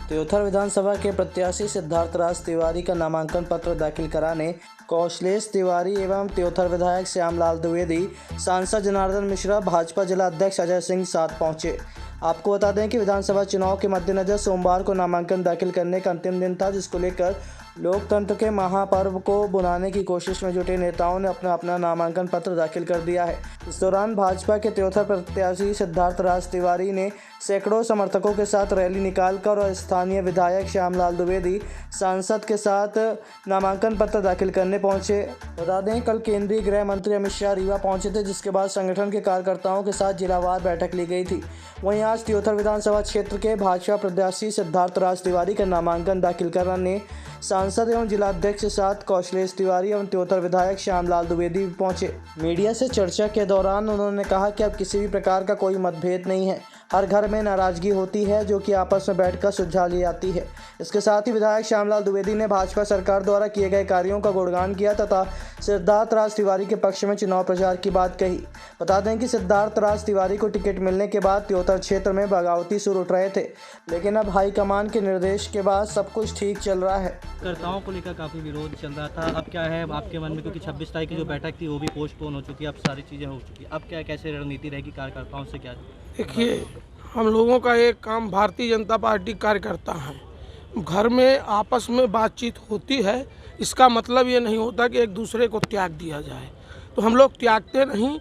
त्योथर विधानसभा के प्रत्याशी सिद्धार्थ राज तिवारी का नामांकन पत्र दाखिल कराने कौशलेश तिवारी एवं त्योथर विधायक श्यामलाल द्विवेदी, सांसद जनार्दन मिश्रा, भाजपा जिला अध्यक्ष अजय सिंह साथ पहुंचे। आपको बता दें कि विधानसभा चुनाव के मद्देनजर सोमवार को नामांकन दाखिल करने का अंतिम दिन था, जिसको लेकर लोकतंत्र के महापर्व को बुलाने की कोशिश में जुटे नेताओं ने अपना नामांकन पत्र दाखिल कर दिया है। इस दौरान भाजपा के त्योथर प्रत्याशी सिद्धार्थ राज तिवारी ने सैकड़ों समर्थकों के साथ रैली निकालकर और स्थानीय विधायक श्यामलाल द्विवेदी सांसद के साथ नामांकन पत्र दाखिल करने पहुंचे। बता दें, कल केंद्रीय गृह मंत्री अमित शाह रीवा पहुंचे थे, जिसके बाद संगठन के कार्यकर्ताओं के साथ जिलावार बैठक ली गई थी। वहीं आज त्योथर विधानसभा क्षेत्र के भाजपा प्रत्याशी सिद्धार्थ राज तिवारी का नामांकन दाखिल करने सांसद एवं जिलाध्यक्ष के साथ कौशलेश तिवारी एवं त्योथर विधायक श्यामलाल द्विवेदी पहुंचे। मीडिया से चर्चा के दौरान उन्होंने कहा कि अब किसी भी प्रकार का कोई मतभेद नहीं है, हर घर में नाराजगी होती है जो कि आपस में बैठकर सुलझा ली जाती है। इसके साथ ही विधायक श्यामलाल द्विवेदी ने भाजपा सरकार द्वारा किए गए कार्यों का गुणगान किया तथा सिद्धार्थ राज तिवारी के पक्ष में चुनाव प्रचार की बात कही। बता दें कि सिद्धार्थ राज तिवारी को टिकट मिलने के बाद त्योथर क्षेत्र में बगावती सुर उठ रहे थे, लेकिन अब हाईकमान के निर्देश के बाद सब कुछ ठीक चल रहा है। कार्यकर्ताओं को लेकर काफ़ी विरोध चल रहा था, अब क्या है आपके मन में, क्योंकि 26 तारीख की जो बैठक थी वो भी पोस्टपोन हो चुकी है, अब सारी चीज़ें हो चुकी है, अब क्या कैसे रणनीति रहेगी कार्यकर्ताओं से? क्या देखिए, हम लोगों का एक काम, भारतीय जनता पार्टी कार्यकर्ता हैं, घर में आपस में बातचीत होती है, इसका मतलब ये नहीं होता कि एक दूसरे को त्याग दिया जाए। तो हम लोग त्यागते नहीं,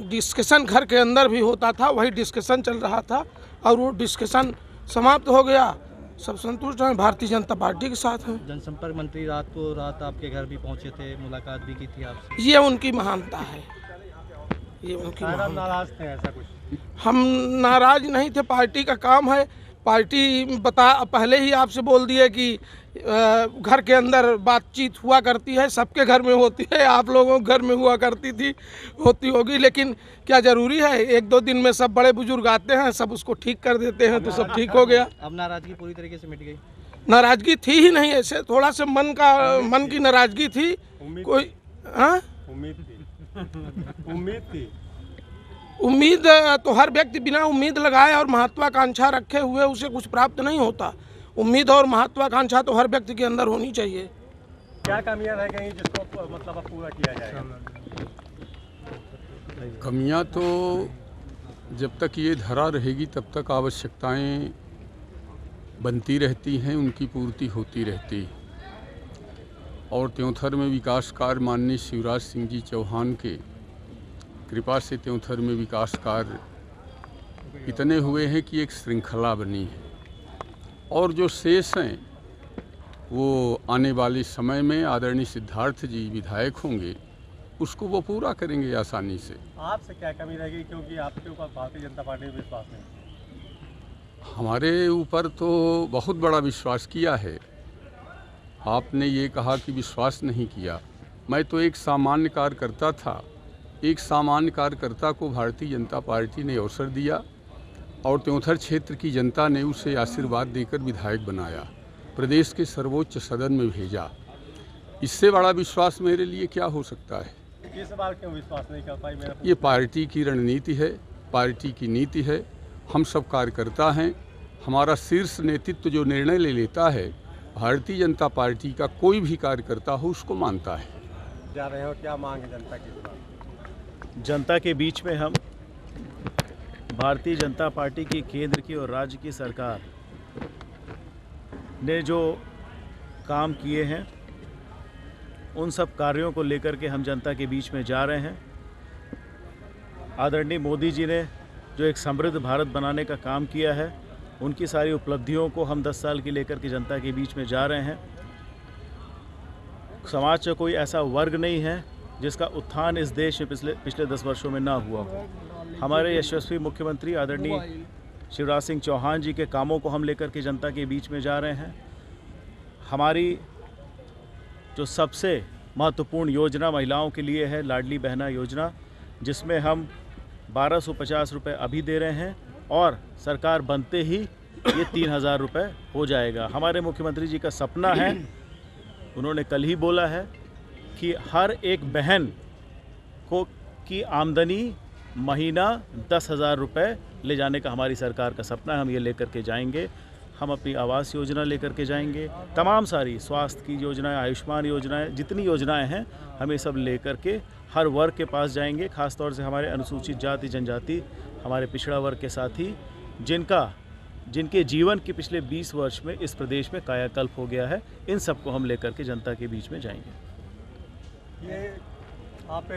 डिस्कशन घर के अंदर भी होता था, वही डिस्कशन चल रहा था और वो डिस्कशन समाप्त हो गया। सब संतुष्ट हैं, भारतीय जनता पार्टी के साथ हैं। जनसंपर्क मंत्री रात आपके घर भी पहुंचे थे, मुलाकात भी की थी आपसे। ये उनकी महानता है, ये उनकी नाराज थे ऐसा कुछ? हम नाराज नहीं थे, पार्टी का काम है। पार्टी पहले ही आपसे बोल दिए कि घर के अंदर बातचीत हुआ करती है, सबके घर में होती है, आप लोगों के घर में हुआ करती थी, होती होगी, लेकिन क्या ज़रूरी है? एक दो दिन में सब बड़े बुजुर्ग आते हैं, सब उसको ठीक कर देते हैं, तो सब ठीक हो गया। अब नाराज़गी पूरी तरीके से मिट गई? नाराज़गी थी ही नहीं, ऐसे थोड़ा सा मन की नाराज़गी थी। कोई उम्मीद तो हर व्यक्ति बिना उम्मीद लगाए और महत्वाकांक्षा रखे हुए उसे कुछ प्राप्त नहीं होता। उम्मीद और महत्वाकांक्षा तो हर व्यक्ति के अंदर होनी चाहिए। क्या कमियां रह गई जिसको मतलब अब पूरा किया जाएगा? कमियां तो जब तक ये धारा रहेगी तब तक आवश्यकताएं बनती रहती हैं, उनकी पूर्ति होती रहती है। और त्योंथर में विकास कार्य माननीय शिवराज सिंह जी चौहान के कृपा से त्योंथर में विकास कार्य इतने हुए हैं कि एक श्रृंखला बनी है, और जो शेष हैं वो आने वाले समय में आदरणीय सिद्धार्थ जी विधायक होंगे, उसको वो पूरा करेंगे आसानी से। आपसे क्या कमी रहेगी, क्योंकि आपके ऊपर भारतीय जनता पार्टी में विश्वास नहीं? हमारे ऊपर तो बहुत बड़ा विश्वास किया है। आपने ये कहा कि विश्वास नहीं किया, मैं तो एक सामान्य कार्यकर्ता था। एक सामान्य कार्यकर्ता को भारतीय जनता पार्टी ने अवसर दिया और त्योंथर क्षेत्र की जनता ने उसे आशीर्वाद देकर विधायक बनाया, प्रदेश के सर्वोच्च सदन में भेजा। इससे बड़ा विश्वास मेरे लिए क्या हो सकता है? इस बार क्यों विश्वास नहीं कर पाई? ये पार्टी की रणनीति है, पार्टी की नीति है। हम सब कार्यकर्ता हैं, हमारा शीर्ष नेतृत्व जो निर्णय ले लेता है, भारतीय जनता पार्टी का कोई भी कार्यकर्ता हो उसको मानता है। जा रहे हो, क्या मांग है जनता की? जनता के बीच में हम भारतीय जनता पार्टी की केंद्र की और राज्य की सरकार ने जो काम किए हैं उन सब कार्यों को लेकर के हम जनता के बीच में जा रहे हैं। आदरणीय मोदी जी ने जो एक समृद्ध भारत बनाने का काम किया है, उनकी सारी उपलब्धियों को हम 10 साल की लेकर के जनता के बीच में जा रहे हैं। समाज का कोई ऐसा वर्ग नहीं है जिसका उत्थान इस देश में पिछले 10 वर्षों में ना हुआ हो। हमारे यशस्वी मुख्यमंत्री आदरणीय शिवराज सिंह चौहान जी के कामों को हम लेकर के जनता के बीच में जा रहे हैं। हमारी जो सबसे महत्वपूर्ण योजना महिलाओं के लिए है, लाडली बहना योजना, जिसमें हम 1250 रुपये अभी दे रहे हैं और सरकार बनते ही ये 3000 रुपये हो जाएगा। हमारे मुख्यमंत्री जी का सपना है, उन्होंने कल ही बोला है कि हर एक बहन को की आमदनी महीना 10,000 रुपये ले जाने का हमारी सरकार का सपना है। हम ये लेकर के जाएंगे। हम अपनी आवास योजना लेकर के जाएंगे, तमाम सारी स्वास्थ्य की योजनाएं, आयुष्मान योजनाएं, जितनी योजनाएं हैं हम ये सब लेकर के हर वर्ग के पास जाएंगे। खासतौर से हमारे अनुसूचित जाति जनजाति, हमारे पिछड़ा वर्ग के साथी जिनके जीवन के पिछले 20 वर्ष में इस प्रदेश में कायाकल्प हो गया है, इन सबको हम लेकर के जनता के बीच में जाएंगे। ये आप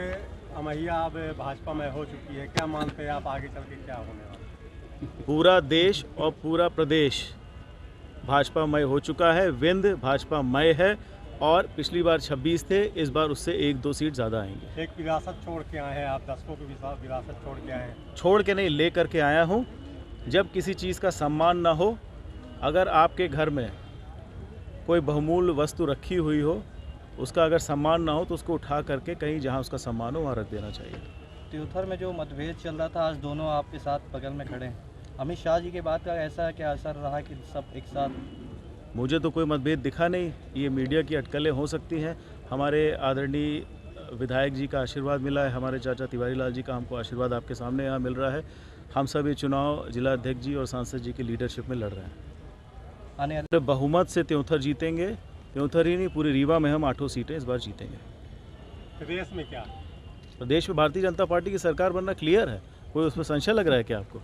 अमैया अब भाजपा में हो चुकी है, क्या मानते हैं आप आगे चल के क्या होने वाला? पूरा देश और पूरा प्रदेश भाजपामय हो चुका है। विंध्य भाजपामय है और पिछली बार 26 थे, इस बार उससे 1-2 सीट ज़्यादा आएंगे। एक विरासत छोड़ के आए हैं आप, दशकों की विरासत छोड़ के आए हैं। छोड़ के नहीं, ले करके आया हूँ। जब किसी चीज़ का सम्मान ना हो, अगर आपके घर में कोई बहुमूल्य वस्तु रखी हुई हो, उसका अगर सम्मान ना हो तो उसको उठा करके कहीं जहाँ उसका सम्मान हो वहाँ रख देना चाहिए। त्योथर में जो मतभेद चल रहा था, आज दोनों आपके साथ बगल में खड़े हैं। अमित शाह जी के बात का ऐसा क्या असर रहा कि सब एक साथ? मुझे तो कोई मतभेद दिखा नहीं। ये मीडिया की अटकलें हो सकती हैं। हमारे आदरणीय विधायक जी का आशीर्वाद मिला है, हमारे चाचा तिवारी लाल जी का हमको आशीर्वाद आपके सामने यहाँ मिल रहा है। हम सब ये चुनाव जिला अध्यक्ष जी और सांसद जी की लीडरशिप में लड़ रहे हैं। आने वाले बहुमत से त्योथर जीतेंगे। त्योथर ही नहीं, पूरी रीवा में हम 8 सीटें इस बार जीतेंगे। प्रदेश में क्या? प्रदेश में भारतीय जनता पार्टी की सरकार बनना क्लियर है। कोई उसमें संशय लग रहा है क्या आपको?